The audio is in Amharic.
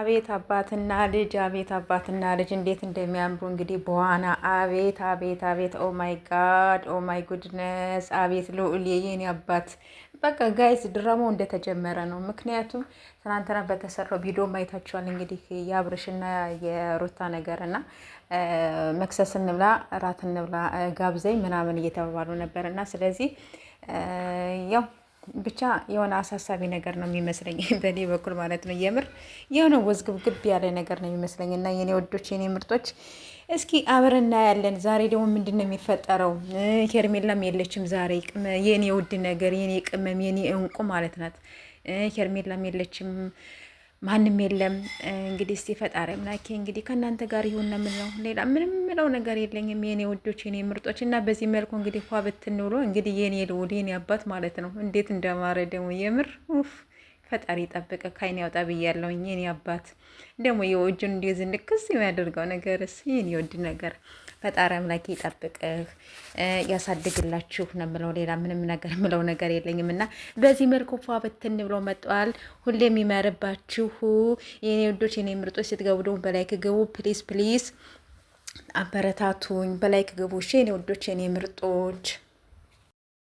አቤት አባትና ልጅ አቤት አባትና ልጅ እንዴት እንደሚያምሩ እንግዲህ በዋና አቤት አቤት አቤት ኦ ማይ ጋድ ኦ ማይ ጉድነስ አቤት ልዑል የኔ አባት። በቃ ጋይስ ድራማው እንደተጀመረ ነው። ምክንያቱም ትናንትና በተሰራው ቪዲዮ ማየታችኋል እንግዲህ የአብርሽና የሩታ ነገርና መክሰስ እንብላ እራት እንብላ ጋብዘኝ ምናምን እየተባባሉ ነበርና ስለዚህ ያው ብቻ የሆነ አሳሳቢ ነገር ነው የሚመስለኝ በእኔ በኩል ማለት ነው። የምር የሆነ ወዝግብግብ ያለ ነገር ነው የሚመስለኝ እና የኔ ወዶች የኔ ምርጦች እስኪ አብረን እናያለን። ዛሬ ደግሞ ምንድን ነው የሚፈጠረው? ሄርሜላም የለችም ዛሬ የኔ ውድ ነገር የኔ ቅመም የኔ እንቁ ማለት ናት። ሄርሜላም የለችም ማንም የለም። እንግዲህ እስቲ ፈጣሪ አምላኬ እንግዲህ ከእናንተ ጋር ይሁን ነው የምለው። ሌላ ምንም ምለው ነገር የለኝም የኔ ውዶች የኔ ምርጦች እና በዚህ መልኩ እንግዲህ ኳ ብትን ብሎ እንግዲህ የኔ ልውድ የኔ አባት ማለት ነው። እንዴት እንደማረ ደግሞ የምር ፈጣሪ ጠብቀ ካይን ያውጣ ብያለሁኝ። የኔ አባት ደግሞ የወጁን እንደዚህ ንክስ የሚያደርገው ነገርስ የኔ ውድ ነገር ፈጣሪ አምላኬ ይጠብቅህ ያሳድግላችሁ ነው የምለው። ሌላ ምንም ነገር ምለው ነገር የለኝም እና በዚህ መልኩ ፏ በትን ብሎ መጥቷል። ሁሌ የሚመርባችሁ የኔ ወዶች የኔ ምርጦች ስትገቡ ደግሞ በላይክ ግቡ ፕሊዝ ፕሊዝ አበረታቱኝ። በላይክ ግቡ እሺ የኔ ወዶች የኔ ምርጦች።